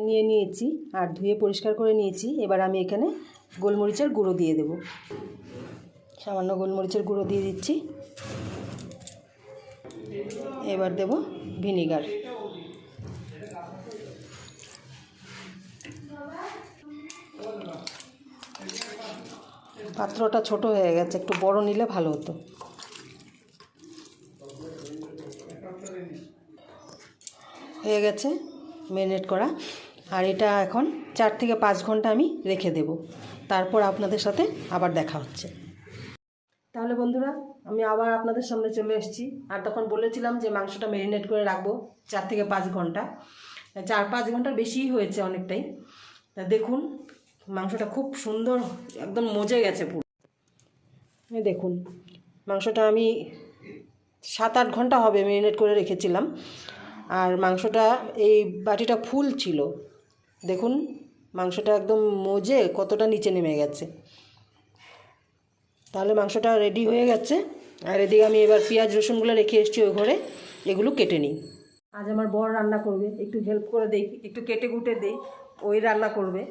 নিয়ে নিয়েছি আর ধুয়ে পরিষ্কার করে নিয়েছি। এবার আমি এখানে গোলমরিচের গুঁড়ো দিয়ে দেব। সামান্য গোলমরিচের গুঁড়ো দিয়ে দিচ্ছি। এবার দেব ভিনিগার। পাত্রটা ছোট হয়ে গেছে, একটু বড় নিলে ভালো হতো। হয়ে গেছে ম্যারিনেট করা। আর এটা এখন 4 থেকে 5 ঘন্টা আমি রেখে দেব। তারপর আপনাদের সাথে আবার দেখা হচ্ছে। তাহলে বন্ধুরা, আমি আবার আপনাদের সামনে চলে এসেছি। আর তখন বলেছিলাম যে মাংসটা ম্যারিনেট করে রাখবো 4 থেকে 5 ঘন্টা। 4-5 ঘন্টার বেশিই হয়েছে অনেকটাই। তা দেখুন মাংসটা খুব সুন্দর একদম মজে গেছে পুরো। দেখুন মাংসটা আমি 7-8 ঘন্টা হবে ম্যারিনেট করে রেখেছিলাম। আর মাংসটা এই বাটিটা ফুল ছিল। দেখুন মাংসটা একদম মজে কতটা নিচে নেমে গেছে। তাহলে মাংসটা রেডি হয়ে গেছে। আর এদিকে আমি এবার পেঁয়াজ রসুনগুলো রেখে এসেছি ওই ঘরে, এগুলো কেটে নিই। আজ আমার বর রান্না করবে, একটু হেল্প করে দেই, একটু কেটে কুটে দেই, ওই রান্না করবে।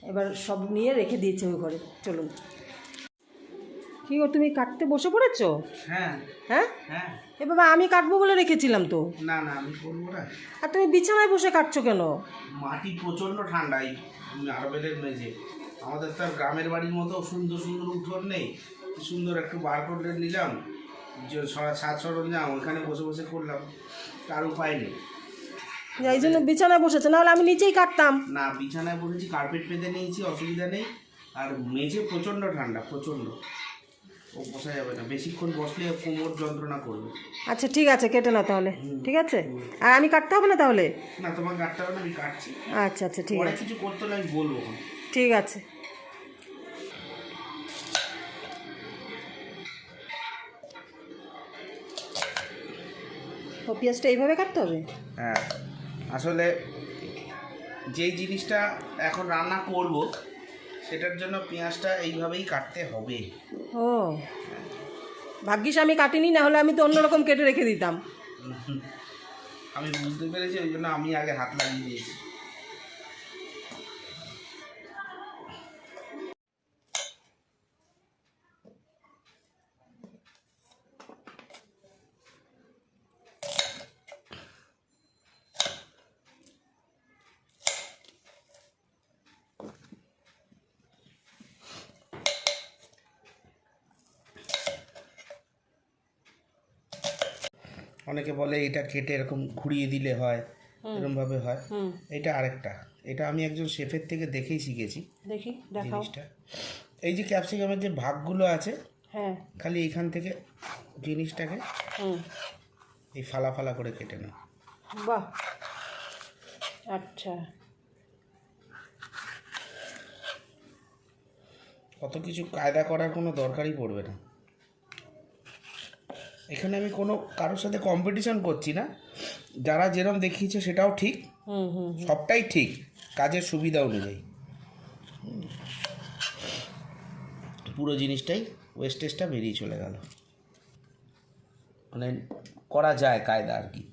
এবার সব নিয়ে রেখে দিয়েছি ওই ঘরে। চলুন। কি গো, তুমি কাটতে বসে পড়েছো? হ্যাঁ হ্যাঁ হ্যাঁ। এ বাবা, আমি কাটবো বলে রেখেছিলাম তো। না না, আমি করবো না। আর তুমি বিছানায় বসে কাটছো কেন? মাটি প্রচণ্ড ঠান্ডাই আরবেলের মেঝে। আমাদের তো আর গ্রামের বাড়ির মতো সুন্দর সুন্দর উঠোন নেই। সুন্দর একটু বার করে নিলাম, যে সাজ সরঞ্জাম ওইখানে বসে বসে করলাম, তার উপায় নেই। এই জন্য বিছানায় বসেছে, নাহলে আমি নিচেই কাটতাম। না, বিছানায় বসেছি, কার্পেট পেতে নিয়েছি, অসুবিধা নেই। আর মেঝে প্রচণ্ড ঠান্ডা, প্রচণ্ড। ও বসা যাবে না, বেশিক্ষণ বসলে কোমর যন্ত্রণা করবে। আচ্ছা ঠিক আছে, কেটে না তাহলে। ঠিক আছে, আর আমি কাটতে হবে না তাহলে? না, তোমার কাটতে হবে না, আমি কাটছি। আচ্ছা আচ্ছা ঠিক আছে, কিছু করতে হলে আমি বলবো। ঠিক আছে। ও পেঁয়াজটা এইভাবে কাটতে হবে? হ্যাঁ, আসলে যেই জিনিসটা এখন রান্না করব সেটার জন্য পেঁয়াজটা এইভাবেই কাটতে হবে। ও ভাগ্যিস আমি কাটিনি, না হলে আমি তো অন্যরকম কেটে রেখে দিতাম। আমি বুঝতে পেরেছি, ওই জন্য আমি আগে হাত লাগিয়ে দিয়েছি। অনেকে বলে এটা কেটে এরকম ঘুরিয়ে দিলে হয়, এরকমভাবে হয়। এটা আরেকটা, এটা আমি একজন শেফের থেকে দেখেই শিখেছি। দেখি, দেখাও জিনিসটা। এই যে ক্যাপসিকামের যে ভাগগুলো আছে, হ্যাঁ, খালি এইখান থেকে জিনিসটাকে এই ফালা ফালা করে কেটে নাও। বাহ, আচ্ছা। কত কিছু কায়দা করার কোনো দরকারই পড়বে না। এখানে আমি কোনো কারোর সাথে কম্পিটিশন করছি না। যারা যেরকম দেখিয়েছে সেটাও ঠিক, সবটাই ঠিক কাজের সুবিধা অনুযায়ী। পুরো জিনিসটাই ওয়েস্টেজটা বেরিয়ে চলে গেল। মানে করা যায় কায়দা আর কি।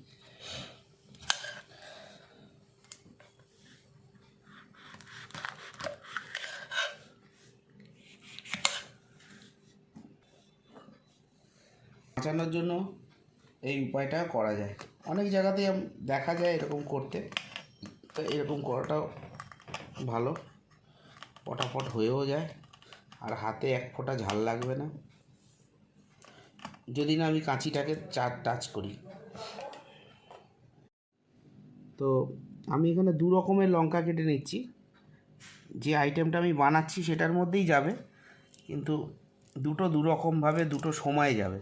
বাঁচানোর জন্য এই উপায়টা করা যায়। অনেক জায়গাতেই দেখা যায় এরকম করতে, তো এরকম করাটাও ভালো, ফটাফট হয়েও যায়। আর হাতে এক ফোঁটা ঝাল লাগবে না যদি না আমি কাঁচিটাকে টাচ করি। তো আমি এখানে 2 রকমের লঙ্কা কেটে নিচ্ছি। যে আইটেমটা আমি বানাচ্ছি সেটার মধ্যেই যাবে, কিন্তু দুটো 2 রকমভাবে, দুটো সময় যাবে।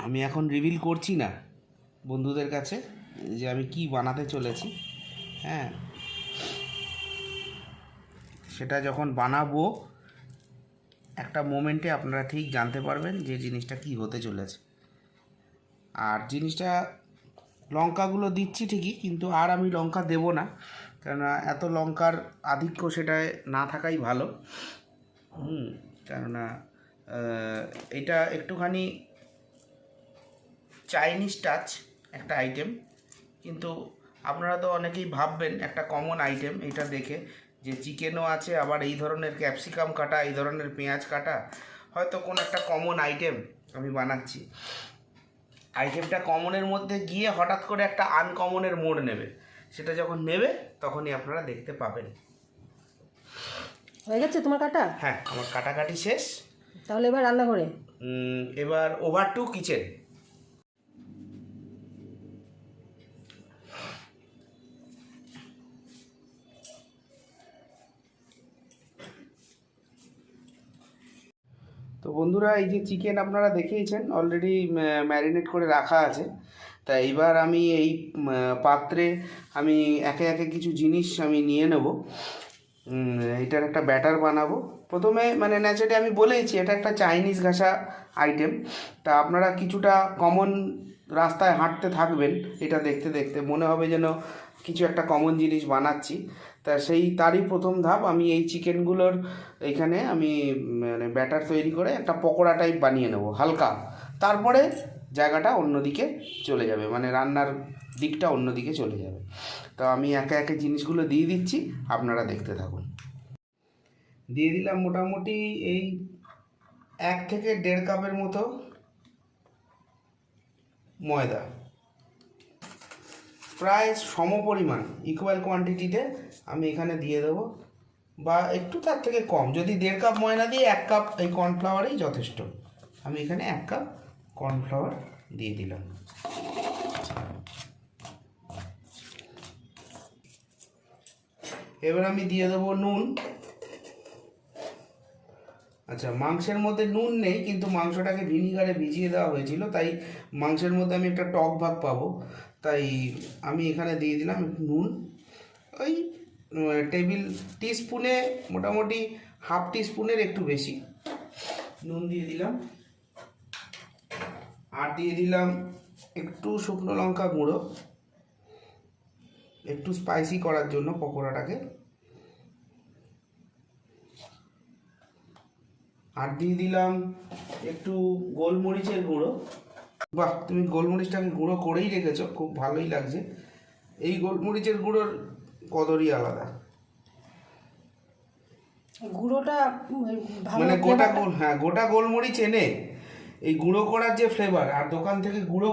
আমি এখন রিভিল করছি না বন্ধুদের কাছে যে আমি কি বানাতে চলেছি। হ্যাঁ, সেটা যখন বানাবো একটা মোমেন্টে আপনারা ঠিক জানতে পারবেন যে জিনিসটা কি হতে চলেছে। আর জিনিসটা লঙ্কাগুলো দিচ্ছি ঠিকই, কিন্তু আর আমি লঙ্কা দেব না, কেননা এত লঙ্কার আধিক্য সেটায় না থাকাই ভালো। কেননা এটা একটুখানি চাইনিজ টাচ একটা আইটেম, কিন্তু আপনারা তো অনেকেই ভাববেন একটা কমন আইটেম এটা দেখে যে চিকেনও আছে, আবার এই ধরনের ক্যাপসিকাম কাটা, এই ধরনের পেঁয়াজ কাটা, হয়তো কোনো একটা কমন আইটেম আমি বানাচ্ছি। আইটেমটা কমনের মধ্যে গিয়ে হঠাৎ করে একটা আনকমনের মোড় নেবে, সেটা যখন নেবে তখনই আপনারা দেখতে পাবেন। হয়ে গেছে তোমার কাটা? হ্যাঁ, আমার কাটাকাটি শেষ। তাহলে এবার রান্না করে এবার ওভার টু কিচেন। তো বন্ধুরা, এই যে চিকেন আপনারা দেখেইছেন অলরেডি ম্যারিনেট করে রাখা আছে। তা এইবার আমি এই পাত্রে আমি একে একে কিছু জিনিস আমি নিয়ে নেব। এটার একটা ব্যাটার বানাবো। প্রথমে মানে ন্যাচারালি আমি বলেইছি এটা একটা চাইনিজ ঘাসা আইটেম। তা আপনারা কিছুটা কমন রাস্তায় হাঁটতে থাকবেন, এটা দেখতে দেখতে মনে হবে যেন কিছু একটা কমন জিনিস বানাচ্ছি। তা তারই প্রথম ধাপ, আমি এই চিকেনগুলোর এইখানে আমি মানে ব্যাটার তৈরি করে একটা পকোড়া টাইপ বানিয়ে নেব হালকা। তারপরে জায়গাটা অন্যদিকে চলে যাবে, মানে রান্নার দিকটা অন্যদিকে চলে যাবে। তো আমি একে একে জিনিসগুলো দিয়ে দিচ্ছি, আপনারা দেখতে থাকুন। দিয়ে দিলাম মোটামুটি এই 1 থেকে 1.5 কাপের মতো ময়দা, প্রায় সমপরিমাণ ইকুয়াল কোয়ান্টিটিতে আমি এখানে দিয়ে দেবো, বা একটু তার থেকে কম। যদি 1.5 কাপ ময়দা দিয়ে 1 কাপ এই কর্নফ্লাওয়ারেই যথেষ্ট। আমি এখানে 1 কাপ কর্নফ্লাওয়ার দিয়ে দিলাম। এবার আমি দিয়ে দেবো নুন। আচ্ছা, মাংসের মধ্যে নুন নেই, কিন্তু মাংসটাকে ভিনিগারে ভিজিয়ে দেওয়া হয়েছিল, তাই মাংসের মধ্যে আমি একটা টক ভাগ পাবো, তাই আমি এখানে দিয়ে দিলাম একটু নুন। ওই টিস্পুনে মোটামুটি হাফ টিস্পুনের একটু বেশি নুন দিয়ে দিলাম। আর দিয়ে দিলাম একটু শুকনো লঙ্কা গুঁড়ো, একটু স্পাইসি করার জন্য পকোড়াটাকে। আর দিয়ে দিলাম একটু গোলমরিচের গুঁড়ো। বাহ, তুমি গোলমরিচটাকে গুঁড়ো করেই রেখেছো, খুব ভালোই লাগছে। এই গোলমরিচের গুঁড়োর কদরই আলাদা। গুঁড়োটা মানে গোটা গোলমরিচ এনে এই গুঁড়ো করার যে ফ্লেভার, আর দোকান থেকে গুঁড়ো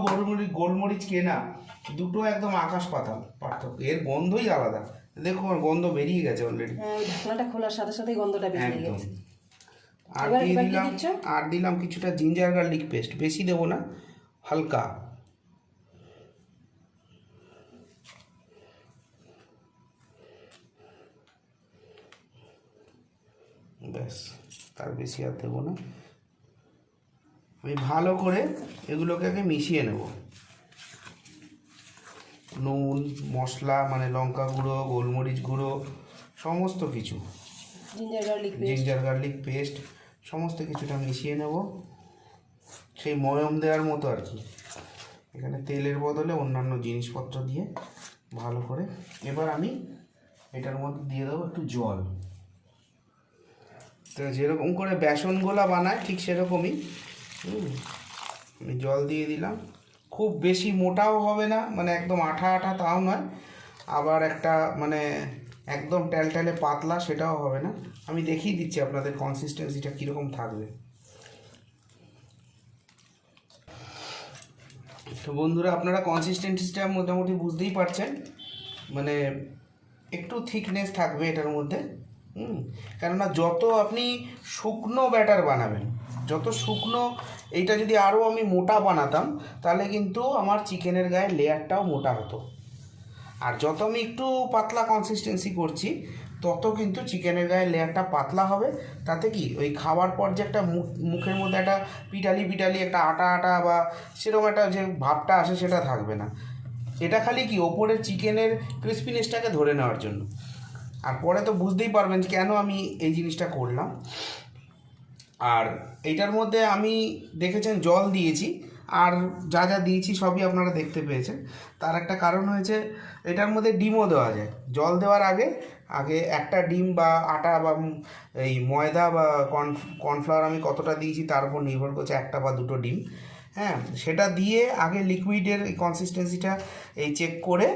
গোলমরিচ কেনা, দুটো একদম আকাশ পাতাল পার্থক্য। এর গন্ধই আলাদা। দেখো আমার গন্ধ বেরিয়ে গেছে অলরেডি। ঢাকনাটা খোলার সাথে সাথেই গন্ধটা বেরিয়ে গেছে। আর দিলাম কিছুটা জিঞ্জার গার্লিক পেস্ট, বেশি দেবো না, হালকা। ব্যাস, তার বেশি আর দেবো না। আমি ভালো করে এগুলোকে আগে মিশিয়ে নেব। নুন, মশলা মানে লঙ্কা গুঁড়ো, গোলমরিচ গুঁড়ো, সমস্ত কিছু, জিঞ্জার গার্লিক পেস্ট সমস্ত কিছুটা মিশিয়ে নেব, সেই ময়ম দেওয়ার মতো আর কি। এখানে তেলের বদলে অন্যান্য জিনিসপত্র দিয়ে ভালো করে। এবার আমি এটার মধ্যে দিয়ে দেবো একটু জল। তো যেরকম করে বেসন গোলা বানায় ঠিক সেরকমই আমি জল দিয়ে দিলাম। খুব বেশি মোটাও হবে না, মানে একদম আঠা আঠা তাও নয়, আবার একটা মানে একদম ট্যালট্যালে পাতলা সেটাও হবে না। আমি দেখিয়ে দিচ্ছি আপনাদের কনসিস্টেন্সিটা কীরকম থাকবে। তো বন্ধুরা, আপনারা কনসিস্টেন্সিটা মোটামুটি বুঝতেই পারছেন, মানে একটু থিকনেস থাকবে এটার মধ্যে। কেননা যত আপনি শুকনো ব্যাটার বানাবেন, যত শুকনো, এইটা যদি আরও আমি মোটা বানাতাম তাহলে কিন্তু আমার চিকেনের গায়ে লেয়ারটাও মোটা হতো। আর যত আমি একটু পাতলা কনসিস্টেন্সি করছি তত কিন্তু চিকেনের গায়ে লেয়ারটা পাতলা হবে। তাতে কি ওই খাওয়ার পর যে একটা মুখের মধ্যে একটা পিটালি একটা আটা আটা বা সেরকম একটা যে ভাবটা আসে সেটা থাকবে না। এটা খালি কি ওপরের চিকেনের ক্রিস্পিনেসটাকে ধরে নেওয়ার জন্য। আর পরে তো বুঝতেই পারবেন কেন আমি এই জিনিসটা করলাম। আর এইটার মধ্যে আমি দেখেছেন জল দিয়েছি, আর যা যা দিয়েছি সবই আপনারা দেখতে পেয়েছেন। তার একটা কারণ হয়েছে, এটার মধ্যে ডিমও দেওয়া যায়। জল দেওয়ার আগে একটা ডিম বা আটা বা এই ময়দা বা কর্নফ্লাওয়ার আমি কতটা দিয়েছি তার উপর নির্ভর করছে, একটা বা দুটো ডিম। হ্যাঁ, সেটা দিয়ে আগে লিকুইডের কনসিস্টেন্সিটা এই চেক করে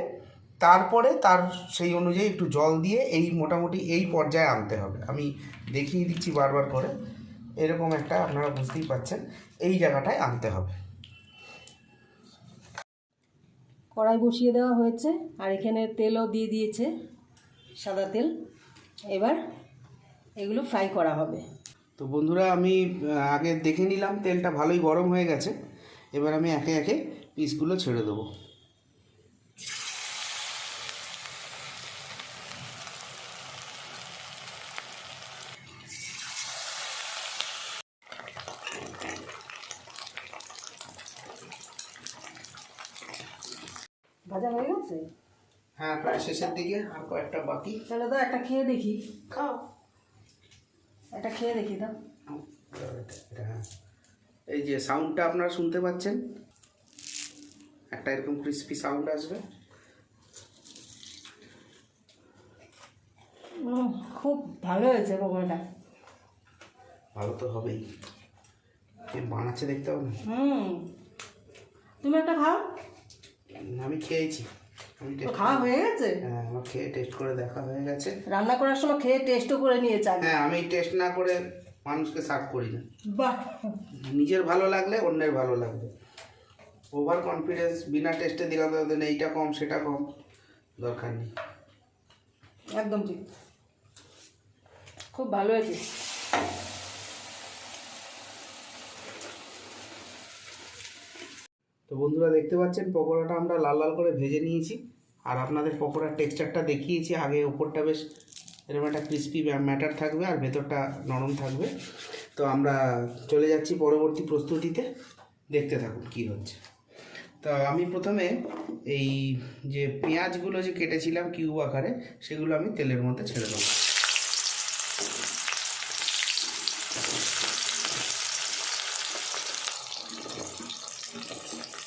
তারপরে তার সেই অনুযায়ী একটু জল দিয়ে এই মোটামুটি এই পর্যায়ে আনতে হবে। আমি দেখিয়ে দিচ্ছি বারবার করে, এরকম একটা আপনারা বুঝতেই পাচ্ছেন এই জায়গাটায় আনতে হবে। কড়াই বসিয়ে দেওয়া হয়েছে আর এখানে তেলও দিয়ে দিয়েছে, সাদা তেল। এবার এগুলো ফ্রাই করা হবে। তো বন্ধুরা আমি আগে দেখে নিলাম তেলটা ভালোই গরম হয়ে গেছে। এবার আমি একে একে পিসগুলো ছেড়ে দেবো। ভাজা হয়ে গেছে? হ্যাঁ, প্রায় শেষের দিকে, আর কয়েকটা বাকি। তাহলে তো একটা খেয়ে দেখি। খাও, একটা খেয়ে দেখি। দাও। হ্যাঁ, এই যে সাউন্ডটা আপনারা শুনতে পাচ্ছেন, একটা এরকম ক্রিস্পি সাউন্ড আসবে। খুব ভালো হয়েছে পকোড়াটা। ভালো তো হবেই, কে বানাচ্ছে দেখতে হবে না। তুমি একটা খাও। আমি খেয়েছি, আমি খাওয়া হয়ে গেছে? হ্যাঁ, আমার খেয়ে টেস্ট করে দেখা হয়ে গেছে। রান্না করার সময় খেয়ে টেস্টও করে নিয়েছে। হ্যাঁ, আমি টেস্ট না করে মানুষকে সার্ভ করি না। বাহ, নিজের ভালো লাগলে অন্যের ভালো লাগবে। ওভার কনফিডেন্স বিনা টেস্টে দিলাম তাদের এইটা কম সেটা কম, দরকার নেই। একদম ঠিক, খুব ভালো হয়েছে। তো বন্ধুরা দেখতে পাচ্ছেন পকোড়াটা আমরা লাল লাল করে ভেজে নিয়েছি, আর আপনাদের পকোড়ার টেক্সচারটা দেখিয়েছি আগে। ওপরটা বেশ এরকম একটা ক্রিস্পি ম্যাটার থাকবে আর ভেতরটা নরম থাকবে। তো আমরা চলে যাচ্ছি পরবর্তী প্রস্তুতিতে, দেখতে থাকুন কি হচ্ছে। তো আমি প্রথমে এই যে পেঁয়াজগুলো যে কেটেছিলাম কিউব আকারে, সেগুলো আমি তেলের মধ্যে ছেড়ে দেবো।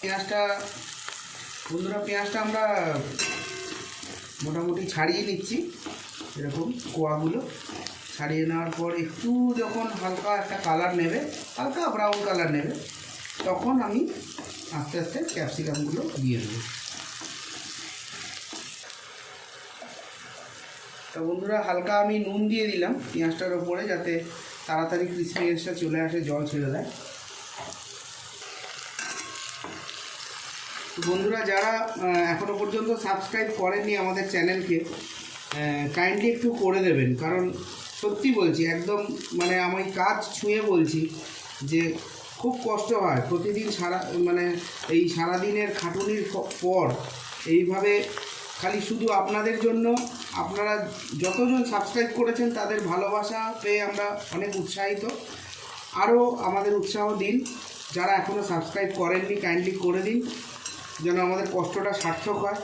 পেঁয়াজটা বন্ধুরা, পেঁয়াজটা আমরা মোটামুটি ছাড়িয়ে নিচ্ছি, এরকম কোয়াগুলো ছাড়িয়ে নেওয়ার পর একটু যখন হালকা একটা কালার নেবে, হালকা ব্রাউন কালার নেবে, তখন আমি আস্তে আস্তে ক্যাপসিকামগুলো দিয়ে দেবো। তো বন্ধুরা হালকা আমি নুন দিয়ে দিলাম পেঁয়াজটার ওপরে, যাতে তাড়াতাড়ি ক্রিসপিনেসটা চলে আসে, জল ছেড়ে দেয়। বন্ধুরা যারা এখনও পর্যন্ত সাবস্ক্রাইব করেননি আমাদের চ্যানেলকে, কাইন্ডলি একটু করে দেবেন। কারণ সত্যি বলছি, একদম মানে আমি কাজ ছুঁয়ে বলছি যে খুব কষ্ট হয় প্রতিদিন এই সারাদিনের খাটুনির পর এইভাবে খালি শুধু আপনাদের জন্য, আপনারা যতজন সাবস্ক্রাইব করেছেন তাদের ভালোবাসা পেয়ে আমরা অনেক উৎসাহিত। আরও আমাদের উৎসাহ দিন। যারা এখনও সাবস্ক্রাইব করেননি কাইন্ডলি করে দিন, যেন আমাদের কষ্টটা সার্থক হয়,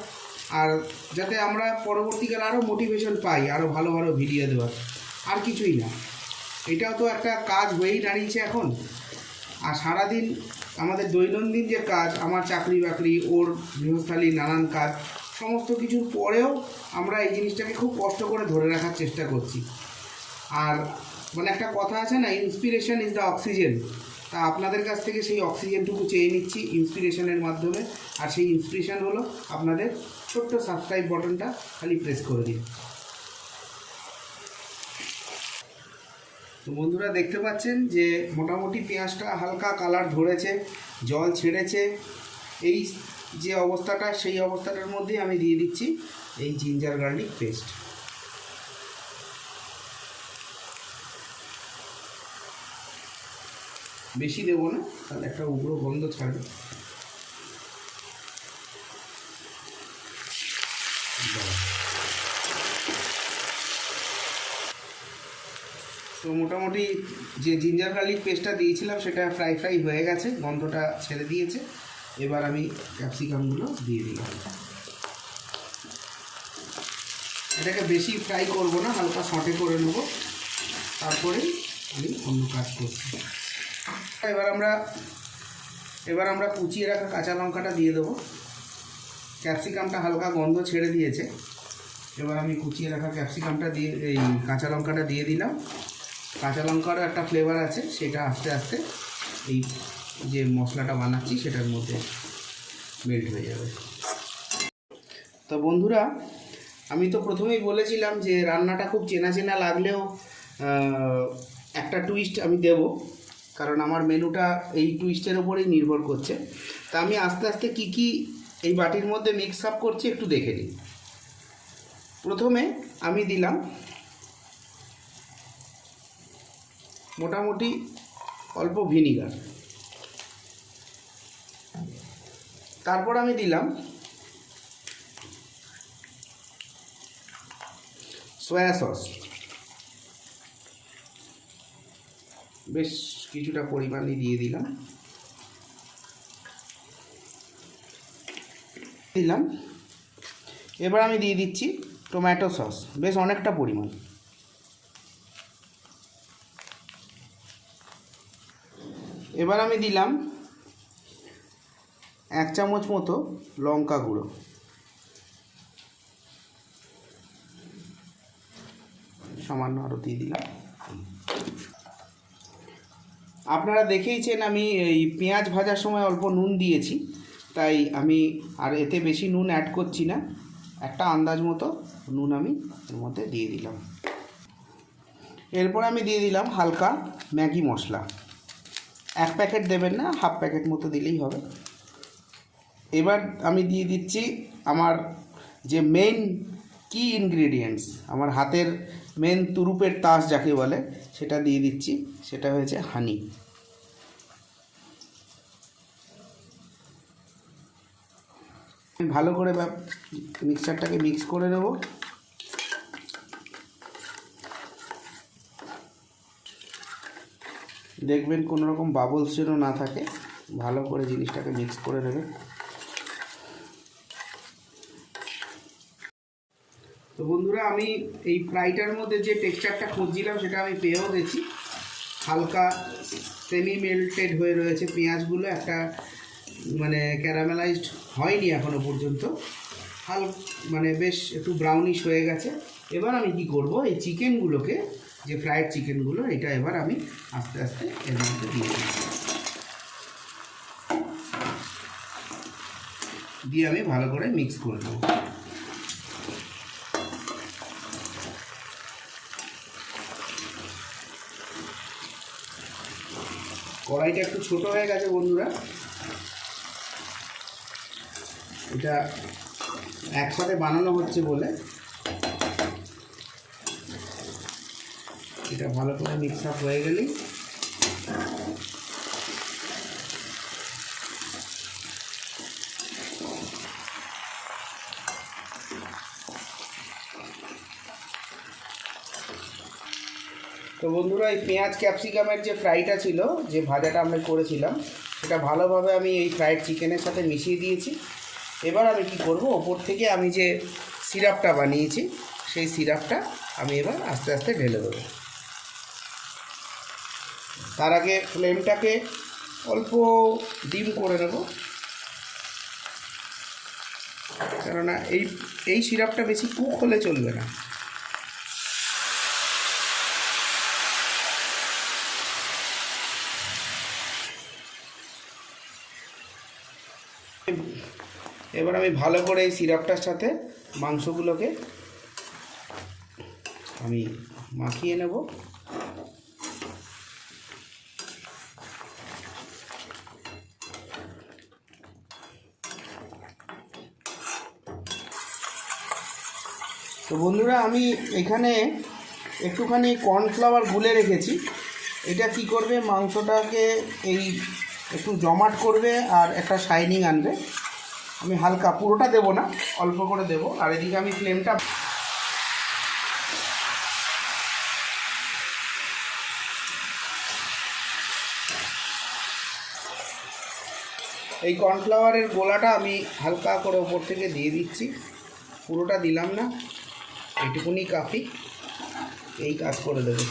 আর যাতে আমরা পরবর্তীকালে আরও মোটিভেশন পাই আরও ভালো ভালো ভিডিও দেওয়ার। আর কিছুই না, এটাও তো একটা কাজ হয়েই দাঁড়িয়েছে এখন। আর সারাদিন আমাদের দৈনন্দিন যে কাজ, আমার চাকরি বাকরি, ওর গৃহস্থালী নানান কাজ, সমস্ত কিছুর পরেও আমরা এই জিনিসটাকে খুব কষ্ট করে ধরে রাখার চেষ্টা করছি। আর মানে একটা কথা আছে না, ইন্সপিরেশন ইজ দ্য অক্সিজেন। তা আপনাদের কাছ থেকে সেই অক্সিজেনটুকু চেয়ে নিচ্ছি ইন্সপিরেশনের মাধ্যমে। আর সেই ইন্সপিরেশন হলো আপনাদের ছোট্ট সাবস্ক্রাইব বাটনটা খালি প্রেস করে দিন। তো বন্ধুরা দেখতে পাচ্ছেন যে মোটামুটি পেঁয়াজটা হালকা কালার ধরেছে, জল ছেড়েছে। এই যে অবস্থাটা, সেই অবস্থাটার মধ্যেই আমি দিয়ে দিচ্ছি এই জিঞ্জার গার্লিক পেস্ট। বেশি দেবো না, তাহলে একটা উগ্র গন্ধ ছাড়বে। তো মোটামুটি যে জিঞ্জার গার্লিক পেস্টটা দিয়েছিলাম সেটা ফ্রাই হয়ে গেছে, গন্ধটা ছেড়ে দিয়েছে। এবার আমি ক্যাপসিকামগুলো দিয়ে দিলাম। এটাকে বেশি ফ্রাই করব না, হালকা সটে করে নেব, তারপরে আমি অন্য কাজ করছি। এবার আমরা কুচিয়ে রাখা কাঁচা লঙ্কাটা দিয়ে দেবো। ক্যাপসিকামটা হালকা গন্ধ ছেড়ে দিয়েছে, এবার আমি কুচিয়ে রাখা ক্যাপসিকামটা দিয়ে এই কাঁচা লঙ্কাটা দিয়ে দিলাম। কাঁচা লঙ্কারও একটা ফ্লেভার আছে, সেটা আস্তে আস্তে এই যে মশলাটা বানাচ্ছি সেটার মধ্যে মেল্ট হয়ে যাবে। তো বন্ধুরা, আমি তো প্রথমেই বলেছিলাম যে রান্নাটা খুব চেনা চেনা লাগলেও একটা টুইস্ট আমি দেব, কারণ আমার মেনুটা এই টুইস্টের ওপরেই নির্ভর করছে। তা আমি আস্তে আস্তে কি কি এই বাটির মধ্যে মিক্স আপ করছি একটু দেখে নিই। প্রথমে আমি দিলাম মোটামুটি অল্প ভিনিগার, তারপর আমি দিলাম সয়া সস, বেশ কিছুটা পরিমাণে দিয়ে দিলাম। এবার আমি দিয়ে দিচ্ছি টমেটো সস, বেশ অনেকটা পরিমাণ। এবার আমি দিলাম 1 চামচ মতো লঙ্কা গুঁড়ো, সামান্য আরও দিয়ে দিলাম। আপনারা দেখেইছেন আমি এই পেঁয়াজ ভাজার সময় অল্প নুন দিয়েছি, তাই আমি আর এতে বেশি নুন অ্যাড করছি না, একটা আন্দাজ মতো নুন আমি এর মধ্যে দিয়ে দিলাম। এরপর আমি দিয়ে দিলাম হালকা ম্যাগি মশলা, 1 প্যাকেট দেবেন না, হাফ প্যাকেট মতো দিলেই হবে। এবার আমি দিয়ে দিচ্ছি আমার যে মেইন কি ইনগ্রেডিয়েন্টস, আমার হাতের মেন তুরুপের তাস যাকে বলে, সেটা দিয়ে দিচ্ছি। সেটা হয়েছে হানি। ভালো করে মিক্সচারটাকে মিক্স করে নেব। দেখবেন কোনো রকম বাবলস যেন না থাকে, ভালো করে জিনিসটাকে মিক্স করে নেবেন। তো বন্ধুরা, আমি এই ফ্রাইটার মধ্যে যে টেক্সচারটা খুঁজছিলাম সেটা আমি পেয়েও গেছি। হালকা সেমি মেল্টেড হয়ে রয়েছে পেঁয়াজগুলো, একটা মানে ক্যারামেলাইজড হয়নি এখনও পর্যন্ত, মানে বেশ একটু ব্রাউনিশ হয়ে গেছে। এবার আমি কি করব, এই চিকেনগুলোকে, যে ফ্রাইড চিকেনগুলো, এটা এবার আমি আস্তে আস্তে এর মধ্যে দিয়ে আমি ভালো করে মিক্স করে দেবো। কড়াইটা একটু ছোট হয়ে গেছে বন্ধুরা, এটা একসাথে বানানো হচ্ছে বলে এটা ভালো করে মিক্স আপ হয়ে গেলেই তো বন্ধুরা, এই পেঁয়াজ ক্যাপসিকামের যে ফ্রাইটা ছিল, যে ভাজাটা আমরা করেছিলাম, সেটা ভালোভাবে আমি এই ফ্রাইড চিকেনের সাথে মিশিয়ে দিয়েছি। এবার আমি কি করব, ওপর থেকে আমি যে সিরাপটা বানিয়েছি সেই সিরাপটা আমি এবার আস্তে আস্তে ঢেলে দেবো। তার আগে ফ্লেমটাকে অল্প ডিম করে নেব, কেননা এই সিরাপটা বেশি কুক হলে চলবে না। এবার আমি ভালো করে এই সিরাপটার সাথে মাংসগুলোকে আমি মাখিয়ে নেব। তো বন্ধুরা, আমি এখানে একটুখানি কর্নফ্লাওয়ার গুলে রেখেছি। এটা কি করবে, মাংসটাকে এই একটু জমাট করবে আর একটা শাইনিং আনবে। আমি হালকা, পুরোটা দেব না, অল্প করে দেব। আর এদিকে আমি ফ্লেমটা এই কর্নফ্লাওয়ারের গোলাটা আমি হালকা করে ওপর থেকে দিয়ে দিচ্ছি, পুরোটা দিলাম না, এইটুকুনি কাফি, এই কাজ করে দেবে।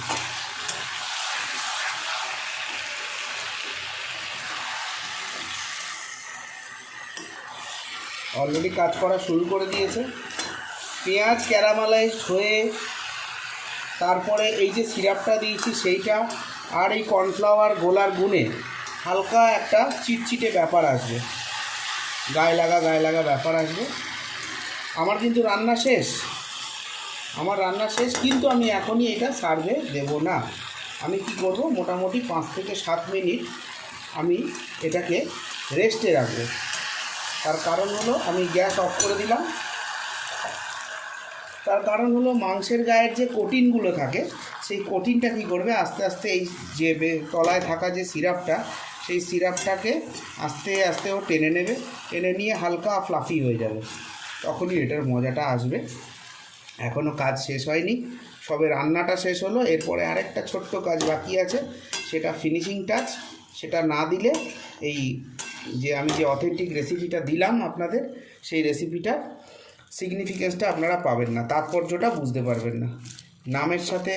অলরেডি কাজ করা শুরু করে দিয়েছে। পেঁয়াজ ক্যারামেলাইজ হয়ে তারপরে এই যে সিরাপটা দিয়েছি সেইটা আর এই কর্নফ্লাওয়ার গোলার গুণে হালকা একটা চিটচিটে ব্যাপার আসবে, গায়ে লাগা ব্যাপার আসবে। আমার কিন্তু রান্না শেষ, আমার রান্না শেষ, কিন্তু আমি এখনই এটা সার্ভে দেব না। আমি কি করব, মোটামুটি 5 থেকে 7 মিনিট আমি এটাকে রেস্টে রাখবো। তার কারণ হলো আমি গ্যাস অফ করে দিলাম। তার কারণ হলো মাংসের গায়ের যে কোটিনগুলো থাকে, সেই কোটিনটা কী করবে, আস্তে আস্তে এই যে তলায় থাকা যে সিরাপটা, সেই সিরাপটাকে আস্তে আস্তে ও টেনে নেবে, টেনে নিয়ে হালকা ফ্লাফি হয়ে যাবে, তখনই এটার মজাটা আসবে। এখনও কাজ শেষ হয়নি, সবে রান্নাটা শেষ হলো, এরপরে আরেকটা ছোট্ট কাজ বাকি আছে, সেটা ফিনিশিং টাচ। সেটা না দিলে এই যে আমি যে অথেন্টিক রেসিপিটা দিলাম আপনাদের, সেই রেসিপিটার সিগনিফিকেন্সটা আপনারা পাবেন না, তাৎপর্যটা বুঝতে পারবেন না। নামের সাথে,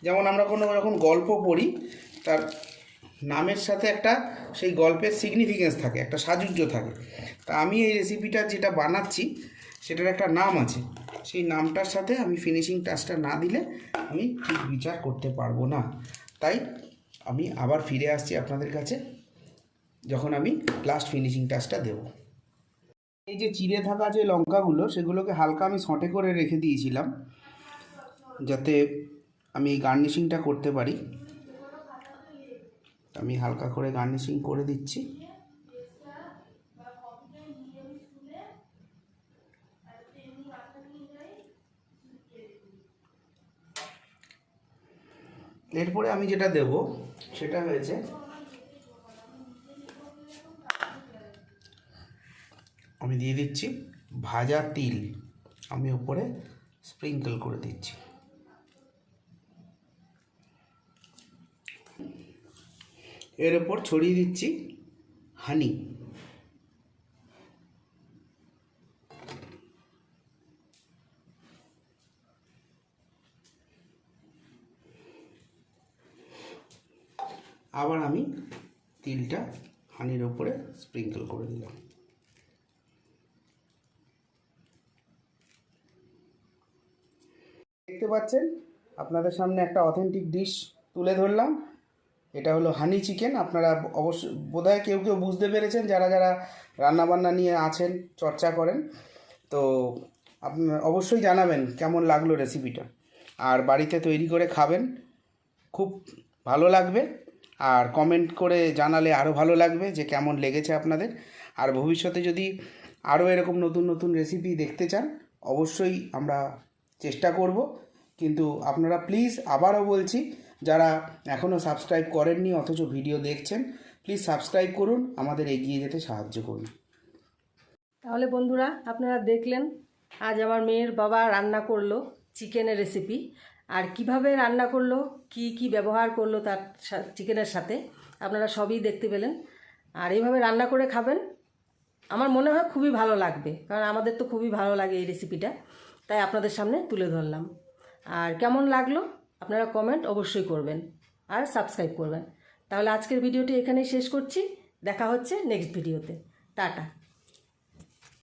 যেমন আমরা কোনো যখন গল্প পড়ি, তার নামের সাথে একটা সেই গল্পের সিগনিফিকেন্স থাকে, একটা সাজুজ্য থাকে। তা আমি এই রেসিপিটা যেটা বানাচ্ছি সেটার একটা নাম আছে, সেই নামটার সাথে আমি ফিনিশিং টাচটা না দিলে আমি ঠিক বিচার করতে পারবো না। তাই আমি আবার ফিরে আসছি আপনাদের কাছে যখন আমি লাস্ট ফিনিশিং টাচটা দেব। এই যে চিড়ে থাকা যে লঙ্কাগুলো, সেগুলোকে হালকা আমি সঁটে করে রেখে দিয়েছিলাম যাতে আমি এই গার্নিশিংটা করতে পারি। আমি হালকা করে গার্নিশিং করে দিচ্ছি। এরপরে আমি যেটা দেব সেটা হয়েছে আমি দিয়ে দিচ্ছি ভাজা তিল, আমি উপরে স্প্রিঙ্কল করে দিচ্ছি। এর উপর ছড়িয়ে দিচ্ছি হানি। আবার আমি তিলটা হানির উপরে স্প্রিঙ্কল করে দিলাম। দেখতে পাচ্ছেন আপনাদের সামনে একটা অথেন্টিক ডিশ তুলে ধরলাম। এটা হলো হানি চিকেন। আপনারা অবশ্যই বোধহয় কেউ কেউ বুঝতে পেরেছেন যারা যারা রান্নাবান্না নিয়ে আছেন, চর্চা করেন। তো আপনারা অবশ্যই জানাবেন কেমন লাগলো রেসিপিটা, আর বাড়িতে তৈরি করে খাবেন, খুব ভালো লাগবে। আর কমেন্ট করে জানালে আরও ভালো লাগবে যে কেমন লেগেছে আপনাদের। আর ভবিষ্যতে যদি আরও এরকম নতুন নতুন রেসিপি দেখতে চান, অবশ্যই আমরা চেষ্টা করব। কিন্তু আপনারা প্লিজ, আবারও বলছি, যারা এখনও সাবস্ক্রাইব করেননি অথচ ভিডিও দেখছেন, প্লিজ সাবস্ক্রাইব করুন, আমাদের এগিয়ে যেতে সাহায্য করুন। তাহলে বন্ধুরা, আপনারা দেখলেন আজ আমার মেয়ের বাবা রান্না করলো চিকেনের রেসিপি। আর কিভাবে রান্না করলো, কি কি ব্যবহার করলো তার চিকেনের সাথে, আপনারা সবই দেখতে পেলেন। আর এইভাবে রান্না করে খাবেন, আমার মনে হয় খুবই ভালো লাগবে, কারণ আমাদের তো খুবই ভালো লাগে এই রেসিপিটা, তাই আপনাদের সামনে তুলে ধরলাম। আর কেমন লাগলো আপনারা কমেন্ট অবশ্যই করবেন আর সাবস্ক্রাইব করবেন। তাহলে আজকের ভিডিওটি এখানেই শেষ করছি, দেখা হচ্ছে নেক্সট ভিডিওতে। টাটা।